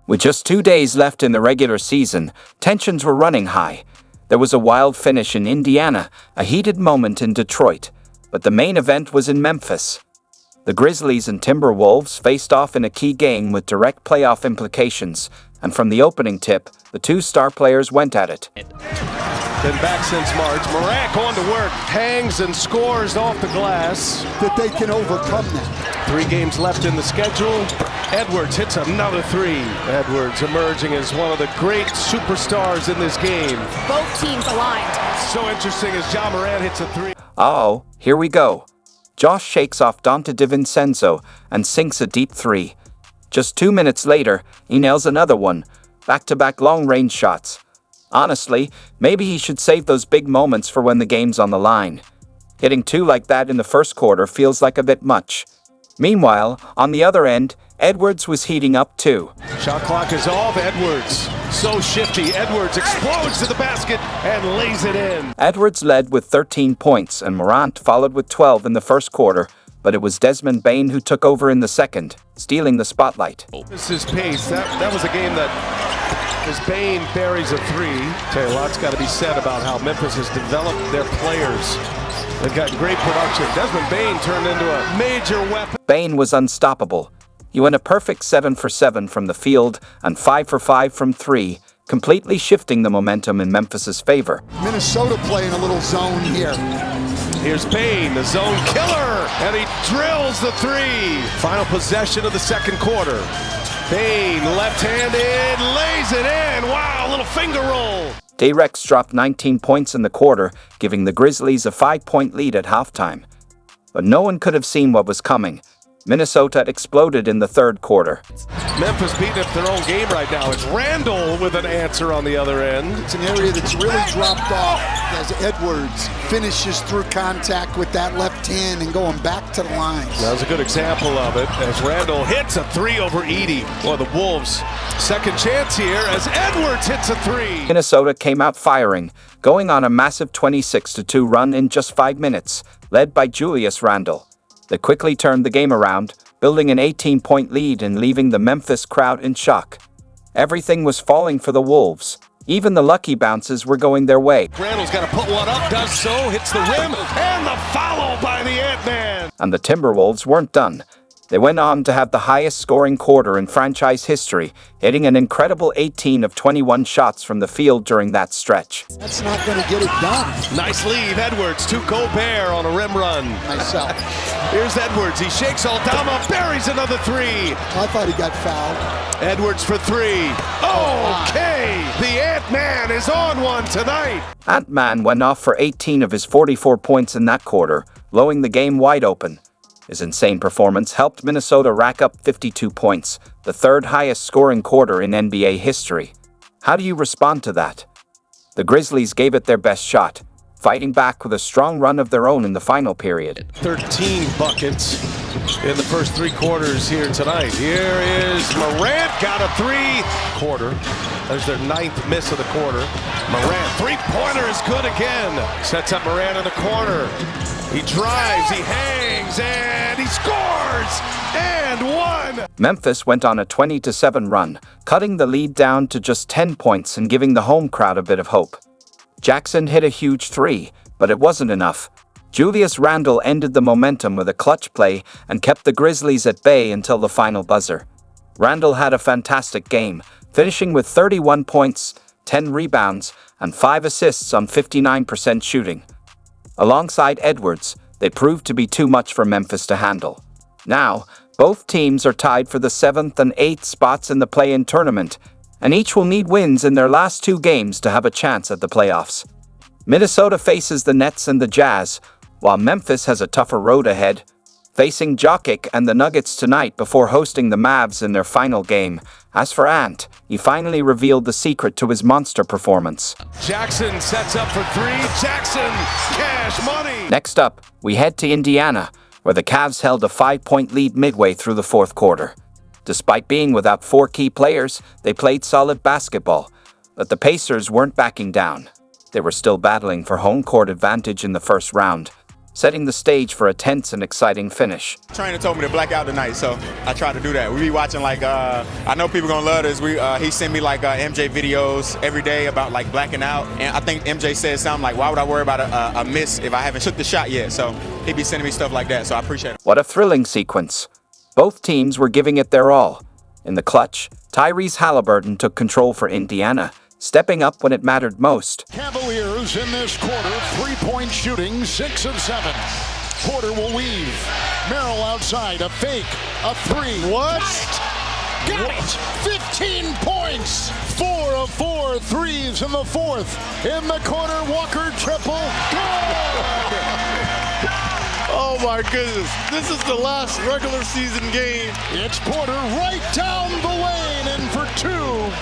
With just 2 days left in the regular season, tensions were running high. There was a wild finish in Indiana, a heated moment in Detroit, but the main event was in Memphis. The Grizzlies and Timberwolves faced off in a key game with direct playoff implications, and from the opening tip, the two star players went at it. Been back since March. Morant going to work, hangs and scores off the glass. That they can overcome that. 3 games left in the schedule. Edwards hits another 3. Edwards emerging as one of the great superstars in this game. Both teams aligned. So interesting as Ja Morant hits a 3. Uh-oh, here we go. Josh shakes off Dante DiVincenzo and sinks a deep 3. Just 2 minutes later, he nails another one. Back-to-back long-range shots. Honestly, maybe he should save those big moments for when the game's on the line. Hitting 2 like that in the first quarter feels like a bit much. Meanwhile, on the other end, Edwards was heating up too. Shot clock is off. Edwards, so shifty. Edwards explodes to the basket and lays it in. Edwards led with 13 points and Morant followed with 12 in the first quarter, but it was Desmond Bane who took over in the second, stealing the spotlight. This is pace. That was a game that, as Bane buries a 3, tell you a lot's got to be said about how Memphis has developed their players. They've got great production. Desmond Bane turned into a major weapon. Bane was unstoppable. He went a perfect 7 for 7 from the field and 5 for 5 from 3, completely shifting the momentum in Memphis's favor. Minnesota playing a little zone here. Here's Bane, the zone killer, and he drills the 3. Final possession of the second quarter. Bane, left-handed, lays it in. Wow, little finger roll. T-Rex dropped 19 points in the quarter, giving the Grizzlies a 5-point lead at halftime. But no one could have seen what was coming. Minnesota had exploded in the third quarter. Memphis beating up their own game right now. It's Randall with an answer on the other end. It's an area that's really dropped off as Edwards finishes through contact with that left hand and going back to the lines. That was a good example of it as Randall hits a 3 over Edey. Well, the Wolves' second chance here as Edwards hits a 3. Minnesota came out firing, going on a massive 26-2 run in just 5 minutes, led by Julius Randle. They quickly turned the game around, building an 18-point lead and leaving the Memphis crowd in shock. Everything was falling for the Wolves. Even the lucky bounces were going their way. Randall's got to put one up, does so, hits the rim, and the follow by the Ant-Man. And the Timberwolves weren't done. They went on to have the highest scoring quarter in franchise history, hitting an incredible 18 of 21 shots from the field during that stretch. That's not going to get it done. Nice lead, Edwards to Gobert on a rim run. Myself. Here's Edwards, he shakes Aldama, buries another 3. I thought he got fouled. Edwards for 3. Okay, the Ant-Man is on one tonight. Ant-Man went off for 18 of his 44 points in that quarter, blowing the game wide open. His insane performance helped Minnesota rack up 52 points, the third highest scoring quarter in NBA history. How do you respond to that? The Grizzlies gave it their best shot, fighting back with a strong run of their own in the final period. 13 buckets in the first 3 quarters here tonight. Here is Morant, got a 3-quarter. There's their 9th miss of the quarter. Morant, 3-pointer is good again. Sets up Morant in the corner. He drives, he hangs, and he scores! And 1! Memphis went on a 20-7 run, cutting the lead down to just 10 points and giving the home crowd a bit of hope. Jackson hit a huge 3, but it wasn't enough. Julius Randle ended the momentum with a clutch play and kept the Grizzlies at bay until the final buzzer. Randle had a fantastic game, finishing with 31 points, 10 rebounds, and 5 assists on 59% shooting. Alongside Edwards, they proved to be too much for Memphis to handle. Now, both teams are tied for the 7th and 8th spots in the play-in tournament, and each will need wins in their last 2 games to have a chance at the playoffs. Minnesota faces the Nets and the Jazz, while Memphis has a tougher road ahead, facing Jokic and the Nuggets tonight before hosting the Mavs in their final game. As for Ant, he finally revealed the secret to his monster performance. Jackson sets up for 3. Jackson, cash money. Next up, we head to Indiana, where the Cavs held a 5-point lead midway through the fourth quarter. Despite being without 4 key players, they played solid basketball, but the Pacers weren't backing down. They were still battling for home court advantage in the first round. setting the stage for a tense and exciting finish. Trainer told me to black out tonight, so I tried to do that. We be watching I know people gonna love this. He sent me MJ videos every day about blacking out, and I think MJ said something like, "Why would I worry about a miss if I haven't took the shot yet?" So he be sending me stuff like that, so I appreciate it. What a thrilling sequence. Both teams were giving it their all. In the clutch, Tyrese Halliburton took control for Indiana, stepping up when it mattered most. Cavaliers in this quarter, three-point shooting, 6 of 7. Porter will weave. Merrill outside, a fake, a three. What? Got it! 15 points! 4 of 4 threes in the fourth. In the corner, Walker triple. Good! Oh my goodness. This is the last regular season game. It's Porter right down the lane and for 2,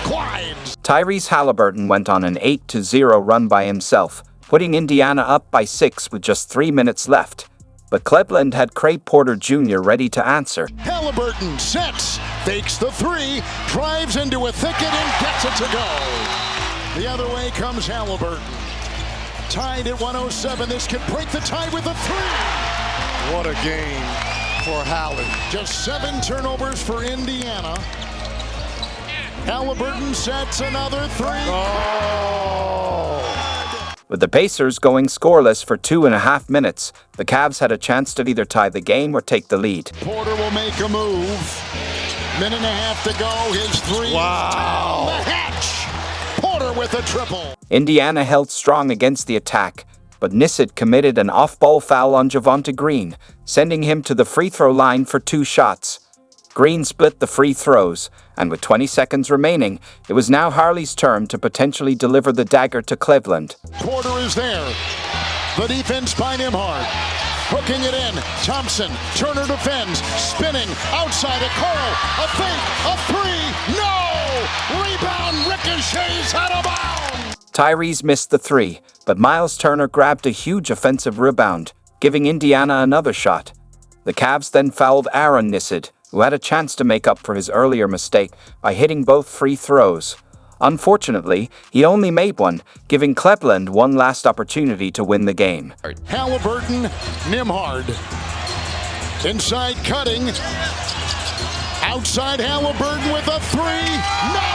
Clyde. Tyrese Halliburton went on an 8-0 run by himself, putting Indiana up by 6 with just 3 minutes left. But Cleveland had Craig Porter Jr. ready to answer. Halliburton sets, fakes the three, drives into a thicket and gets it to go. The other way comes Halliburton. Tied at 107, this could break the tie with a three. What a game for Hallie. Just 7 turnovers for Indiana. Halliburton sets another three. Oh! With the Pacers going scoreless for 2.5 minutes, the Cavs had a chance to either tie the game or take the lead. Porter will make a move. Minute and a half to go. His three. Wow. Down the hatch. Porter with a triple. Indiana held strong against the attack, but Nisid committed an off-ball foul on Javonte Green, sending him to the free throw line for 2 shots. Green split the free throws, and with 20 seconds remaining, it was now Harley's turn to potentially deliver the dagger to Cleveland. Porter is there. The defense by Nembhard. Hooking it in. Thompson. Turner defends. Spinning. Outside a Cole. A fake. A three. No! Rebound ricochets out of bounds. Tyrese missed the 3, but Miles Turner grabbed a huge offensive rebound, giving Indiana another shot. The Cavs then fouled Aaron Nisid, who had a chance to make up for his earlier mistake by hitting both free throws. Unfortunately, he only made one, giving Cleveland one last opportunity to win the game. Halliburton, Nembhard. Inside cutting. Outside Halliburton with a three. No!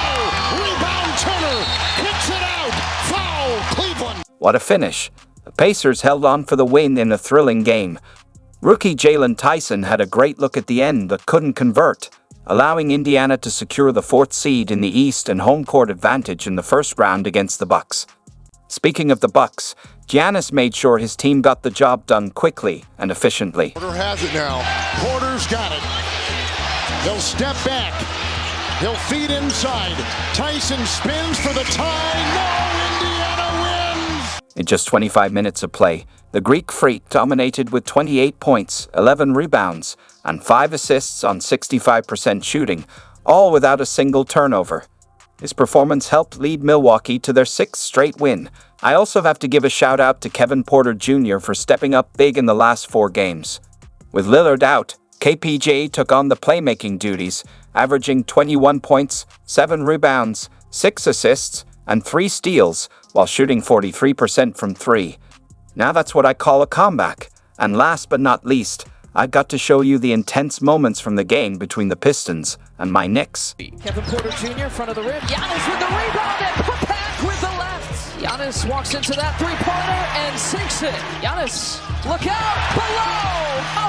Rebound Turner. Kicks it out. Foul Cleveland. What a finish. The Pacers held on for the win in a thrilling game. Rookie Jalen Tyson had a great look at the end but couldn't convert, allowing Indiana to secure the 4th seed in the East and home court advantage in the first round against the Bucks. Speaking of the Bucks, Giannis made sure his team got the job done quickly and efficiently. Porter has it now. Porter's got it. He'll step back. He'll feed inside. Tyson spins for the tie. No! Indiana wins! In just 25 minutes of play, the Greek Freak dominated with 28 points, 11 rebounds, and 5 assists on 65% shooting, all without a single turnover. His performance helped lead Milwaukee to their 6th straight win. I also have to give a shout out to Kevin Porter Jr. for stepping up big in the last 4 games. With Lillard out, KPJ took on the playmaking duties, averaging 21 points, 7 rebounds, 6 assists, and 3 steals, while shooting 43% from 3. Now that's what I call a comeback. And last but not least, I got to show you the intense moments from the game between the Pistons and my Knicks. Kevin Porter Jr. front of the rim. Giannis with the rebound and put back with the left. Giannis walks into that three-pointer and sinks it. Giannis, look out, below. Oh.